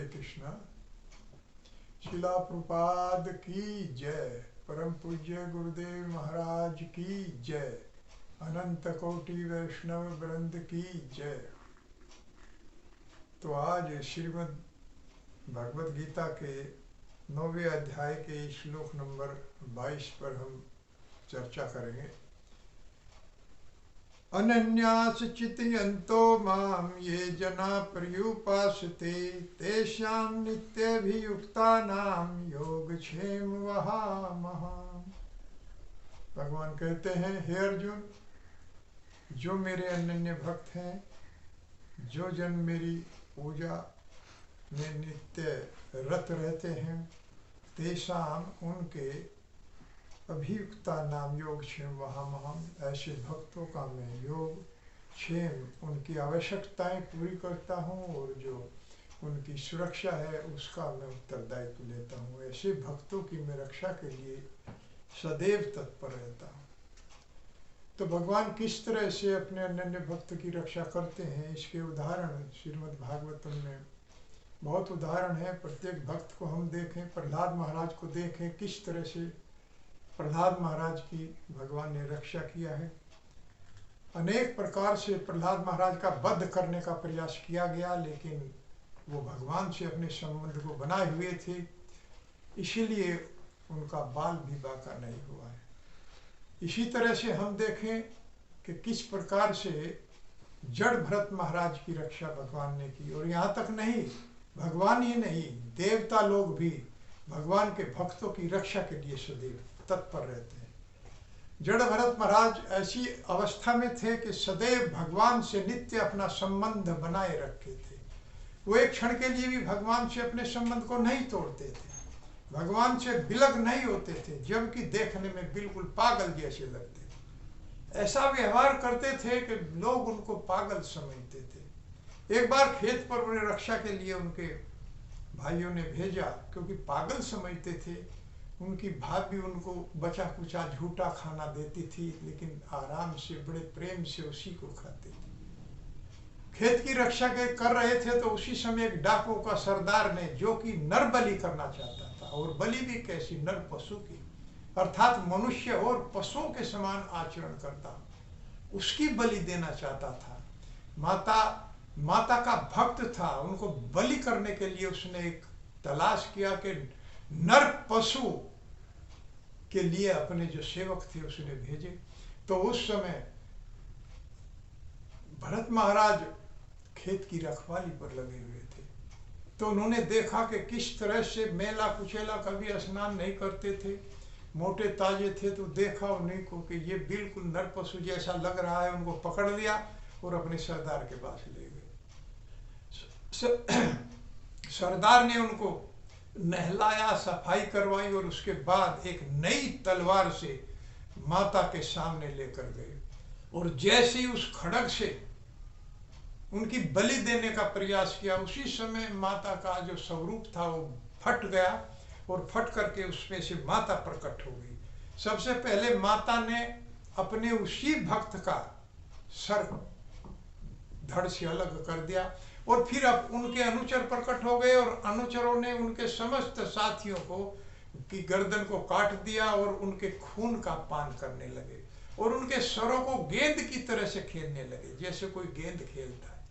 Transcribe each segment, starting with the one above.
कृष्णा। शिला प्रपाद की जय। परम पूज्य गुरुदेव महाराज की जय। अनंत कोटि वैष्णव वृंद की जय। तो आज श्रीमद् भगवद गीता के 9वें अध्याय के श्लोक नंबर 22 पर हम चर्चा करेंगे। अनन्यास चितयन्तो माम ये जना पर्युपासते तेषां नित्यभियुक्तानां योगक्षेम वहामहम्। भगवान कहते हैं, हे अर्जुन, जो मेरे अनन्य भक्त हैं, जो जन मेरी पूजा में नित्य रत रहते हैं, तेषाम उनके अभियुक्ता नाम योग क्षेम वहामहम्। ऐसे भक्तों का मैं योग क्षेम उनकी आवश्यकताएं पूरी करता हूँ और जो उनकी सुरक्षा है उसका मैं उत्तरदायित्व लेता हूँ। ऐसे भक्तों की मैं रक्षा के लिए सदैव तत्पर रहता हूँ। तो भगवान किस तरह से अपने अनन्य भक्त की रक्षा करते हैं, इसके उदाहरण श्रीमद् भागवतम में बहुत उदाहरण है। प्रत्येक भक्त को हम देखें, प्रहलाद महाराज को देखें, किस तरह से प्रहलाद महाराज की भगवान ने रक्षा किया है। अनेक प्रकार से प्रहलाद महाराज का वध करने का प्रयास किया गया, लेकिन वो भगवान से अपने संबंध को बनाए हुए थे, इसीलिए उनका बाल भी बाका नहीं हुआ है। इसी तरह से हम देखें कि किस प्रकार से जड़ भरत महाराज की रक्षा भगवान ने की। और यहाँ तक नहीं, भगवान ही नहीं, देवता लोग भी भगवान के भक्तों की रक्षा के लिए सदैव तत्पर रहते हैं। जड़ भरत महाराज ऐसी अवस्था में थे कि सदैव भगवान से नित्य अपना संबंध बनाए रखे थे। वो एक क्षण के लिए भी भगवान से अपने संबंध को नहीं तोड़ते थे, भगवान से विलग नहीं होते थे, जबकि देखने में बिल्कुल पागल जैसे लगते थे। ऐसा व्यवहार करते थे कि लोग उनको पागल समझते थे। एक बार खेत पर उन्हें रक्षा के लिए उनके भाइयों ने भेजा, क्योंकि पागल समझते थे। उनकी भाभी उनको बचा कुचा झूठा खाना देती थी, लेकिन आराम से बड़े प्रेम से उसी को खाते थे। खेत की रक्षा कर रहे थे तो उसी समय एक डाकुओं का सरदार ने, जो कि नर बलि करना चाहता था, और बलि भी कैसी, नर पशु की, अर्थात मनुष्य और पशुओं के समान आचरण करता, उसकी बलि देना चाहता था। माता का भक्त था, उनको बलि करने के लिए उसने एक तलाश किया कि नर पशु के लिए अपने जो सेवक थे उसने भेजे। तो उस समय भरत महाराज खेत की रखवाली पर लगे हुए थे। तो उन्होंने देखा कि किस तरह से मेला कुचेला, कभी स्नान नहीं करते थे, मोटे ताजे थे। तो देखा उन्हीं को कि ये बिल्कुल नर पशु जैसा लग रहा है। उनको पकड़ लिया और अपने सरदार के पास ले गए। सरदार ने उनको नहलाया, सफाई करवाई और उसके बाद एक नई तलवार से माता के सामने लेकर गए। और जैसे ही उस खड्ग से उनकी बलि देने का प्रयास किया, उसी समय माता का जो स्वरूप था वो फट गया और फट करके उसमें से माता प्रकट हो गई। सबसे पहले माता ने अपने उसी भक्त का सर धड़ से अलग कर दिया, और फिर अब उनके अनुचर प्रकट हो गए, और अनुचरों ने उनके समस्त साथियों को की गर्दन को काट दिया और उनके खून का पान करने लगे, और उनके सरों को गेंद की तरह से खेलने लगे, जैसे कोई गेंद खेलता है।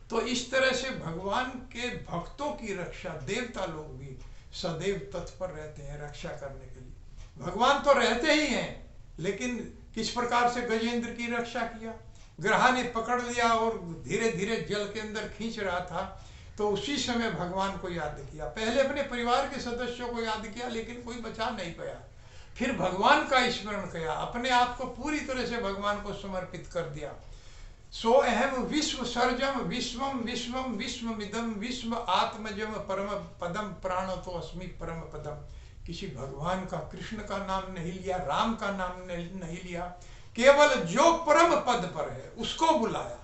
तो इस तरह से भगवान के भक्तों की रक्षा देवता लोग भी सदैव तत्पर रहते हैं रक्षा करने के लिए। भगवान तो रहते ही हैं, लेकिन किस प्रकार से गजेंद्र की रक्षा किया। ग्रहा ने पकड़ लिया और धीरे धीरे जल के अंदर खींच रहा था, तो उसी समय भगवान को याद किया। पहले अपने परिवार के सदस्यों को याद किया, लेकिन कोई बचा नहीं पाया। फिर भगवान का स्मरण किया, अपने आप को पूरी तरह से भगवान को समर्पित कर दिया। सो अहम विश्व सर्जम विश्वम विश्वम विश्वमिदम विश्व आत्मजम परम पदम प्राण तो अस्मि परम पदम। किसी भगवान का, कृष्ण का नाम नहीं लिया, राम का नाम नहीं लिया, केवल जो परम पद पर है उसको बुलाया,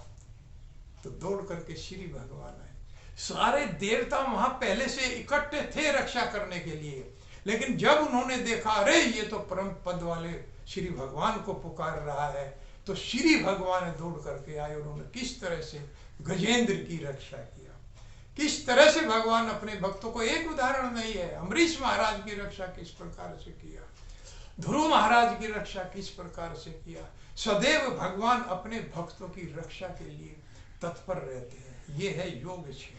तो दौड़ करके श्री भगवान आए। सारे देवता वहां पहले से इकट्ठे थे रक्षा करने के लिए, लेकिन जब उन्होंने देखा, अरे ये तो परम पद वाले श्री भगवान को पुकार रहा है, तो श्री भगवान दौड़ करके आए और उन्होंने किस तरह से गजेंद्र की रक्षा किया। किस तरह से भगवान अपने भक्तों को, एक उदाहरण नहीं है, अम्बरीश महाराज की रक्षा किस प्रकार से किया, ध्रुव महाराज की रक्षा किस प्रकार से किया। सदैव भगवान अपने भक्तों की रक्षा के लिए तत्पर रहते हैं। ये है योगक्षेम।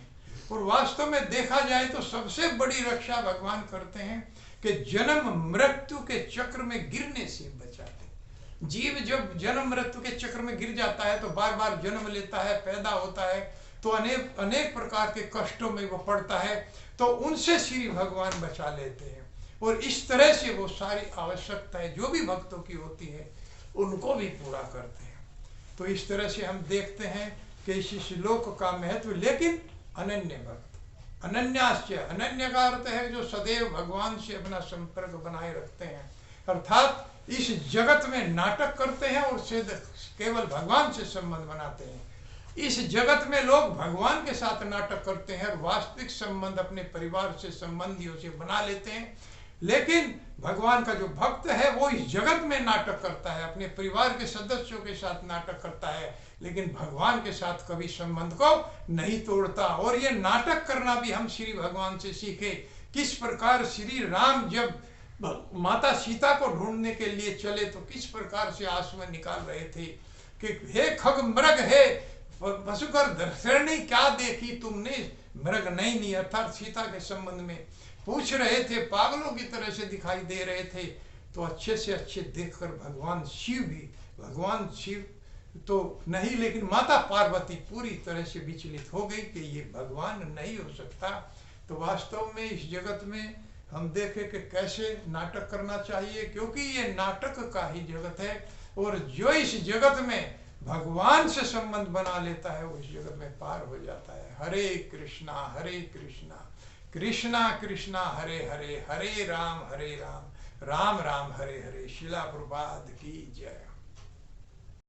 और वास्तव में देखा जाए तो सबसे बड़ी रक्षा भगवान करते हैं कि जन्म मृत्यु के चक्र में गिरने से बचाते हैं। जीव जब जन्म मृत्यु के चक्र में गिर जाता है तो बार बार जन्म लेता है, पैदा होता है, तो अनेक अनेक प्रकार के कष्टों में वो पड़ता है, तो उनसे श्री भगवान बचा लेते हैं। और इस तरह से वो सारी आवश्यकताएं जो भी भक्तों की होती है उनको भी पूरा करते हैं। तो इस तरह से हम देखते हैं कि इस श्लोक का महत्व। लेकिन अनन्य भक्त, अनन्याश्च, अनन्य का अर्थ है जो सदैव भगवान से अपना संपर्क बनाए रखते हैं, अर्थात इस जगत में नाटक करते हैं और केवल भगवान से संबंध बनाते हैं। इस जगत में लोग भगवान के साथ नाटक करते हैं और वास्तविक संबंध अपने परिवार से, संबंधियों से बना लेते हैं। लेकिन भगवान का जो भक्त है वो इस जगत में नाटक करता है, अपने परिवार के सदस्यों के साथ नाटक करता है, लेकिन भगवान के साथ कभी संबंध को नहीं तोड़ता। और ये नाटक करना भी हम श्री भगवान से सीखे। किस प्रकार श्री राम जब माता सीता को ढूंढने के लिए चले तो किस प्रकार से आंसू में निकाल रहे थे कि हे खग मृग, हे पशुकर दर्शनी, क्या देखी तुमने मृग नहीं, अर्थात सीता के संबंध में पूछ रहे थे, पागलों की तरह से दिखाई दे रहे थे। तो अच्छे से अच्छे देखकर भगवान शिव भी, भगवान शिव तो नहीं लेकिन माता पार्वती पूरी तरह से विचलित हो गई कि ये भगवान नहीं हो सकता। तो वास्तव में इस जगत में हम देखें कि कैसे नाटक करना चाहिए, क्योंकि ये नाटक का ही जगत है। और जो इस जगत में भगवान से संबंध बना लेता है वो इस जगत में पार हो जाता है। हरे कृष्णा कृष्णा कृष्णा हरे हरे, हरे राम राम राम हरे हरे। शिला प्रभात की जय।